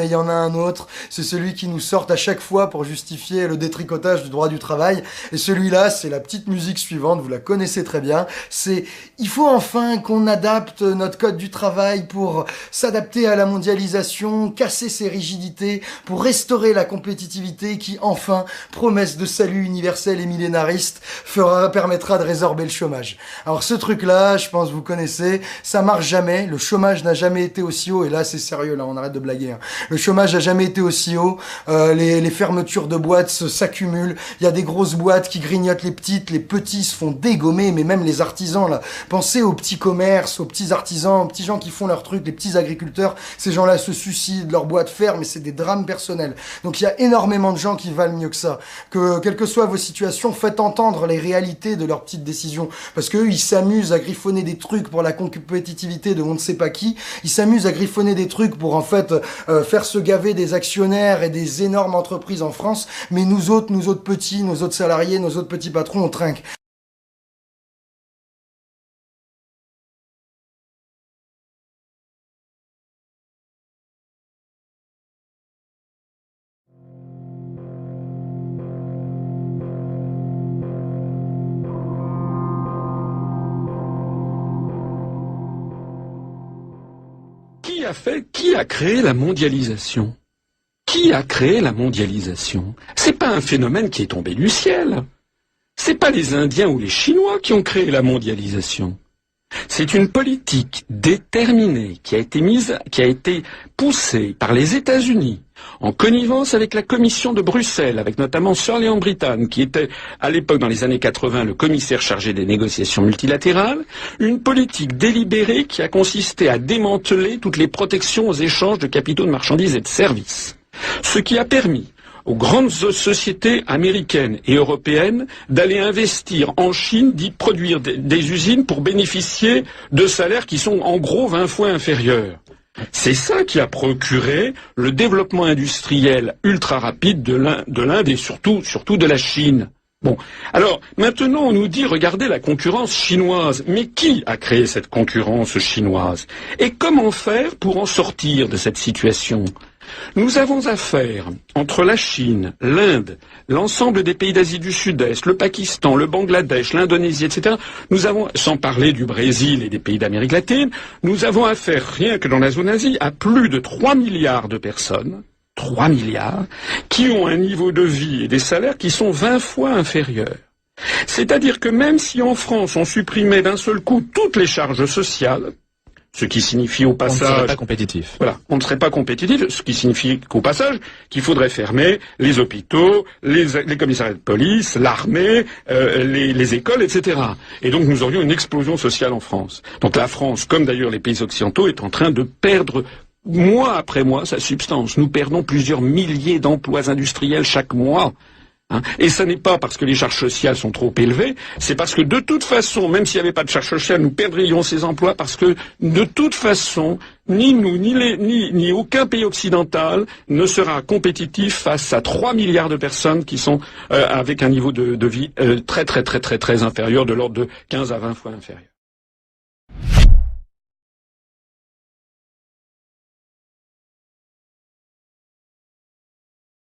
il y en a un autre, c'est celui qui nous sort à chaque fois pour justifier le détricotage du droit du travail. Et celui-là, c'est la petite musique suivante, vous la connaissez très bien. C'est « Il faut enfin qu'on adapte notre code du travail pour s'adapter à la mondialisation, casser ses rigidités, pour restaurer la compétitivité qui, enfin, promesse de salut universel et millénariste, permettra de résorber le chômage. » Alors ce truc-là, je pense que vous connaissez, ça marche jamais, le chômage n'a jamais été aussi haut, et là c'est sérieux, là on arrête de blaguer, hein. Le chômage n'a jamais été aussi haut, les fermetures de boîtes s'accumulent, il y a des grosses boîtes qui grignotent les petites, les petits se font dégommer, mais même les artisans là, pensez aux petits commerces, aux petits artisans, aux petits gens qui font leur truc, les petits agriculteurs, ces gens-là se suicident, leurs boîtes ferment, et c'est des drames personnels. Donc il y a énormément de gens qui valent mieux que ça, que quelles que soient vos situations, faites entendre les réalités de leurs petites décisions, parce qu'eux ils s'amusent à griffonner des trucs pour la compétitivité de on ne sait pas qui, ils s'amusent à griffonner des trucs pour en fait faire se gaver des actionnaires et des énormes entreprises en France, mais nous autres petits, nos autres salariés, nos autres petits patrons, on trinque. Qui a créé la mondialisation? Qui a créé la mondialisation? C'est pas un phénomène qui est tombé du ciel. C'est pas les Indiens ou les Chinois qui ont créé la mondialisation. C'est une politique déterminée qui a été poussée par les États-Unis en connivence avec la Commission de Bruxelles, avec notamment Sir Léon Brittan, qui était à l'époque, dans les années 80, le commissaire chargé des négociations multilatérales, une politique délibérée qui a consisté à démanteler toutes les protections aux échanges de capitaux, de marchandises et de services. Ce qui a permis aux grandes sociétés américaines et européennes d'aller investir en Chine, d'y produire des usines pour bénéficier de salaires qui sont en gros 20 fois inférieurs. C'est ça qui a procuré le développement industriel ultra rapide de l'Inde et surtout de la Chine. Bon, alors maintenant on nous dit regardez la concurrence chinoise, mais qui a créé cette concurrence chinoise? Et comment faire pour en sortir de cette situation? Nous avons affaire, entre la Chine, l'Inde, l'ensemble des pays d'Asie du Sud-Est, le Pakistan, le Bangladesh, l'Indonésie, etc., nous avons, sans parler du Brésil et des pays d'Amérique latine, nous avons affaire, rien que dans la zone Asie, à plus de 3 milliards de personnes, 3 milliards, qui ont un niveau de vie et des salaires qui sont 20 fois inférieurs. C'est-à-dire que même si en France on supprimait d'un seul coup toutes les charges sociales, ce qui signifie au passage... On ne serait pas compétitif. Voilà, on ne serait pas compétitif, ce qui signifie qu'au passage, qu'il faudrait fermer les hôpitaux, les commissariats de police, l'armée, les écoles, etc. Et donc nous aurions une explosion sociale en France. Donc la France, comme d'ailleurs les pays occidentaux, est en train de perdre mois après mois sa substance. Nous perdons plusieurs milliers d'emplois industriels chaque mois. Et ce n'est pas parce que les charges sociales sont trop élevées, c'est parce que de toute façon, même s'il n'y avait pas de charges sociales, nous perdrions ces emplois parce que de toute façon, ni nous, ni aucun pays occidental ne sera compétitif face à 3 milliards de personnes qui sont avec un niveau de vie très inférieur, de l'ordre de 15 à 20 fois inférieur.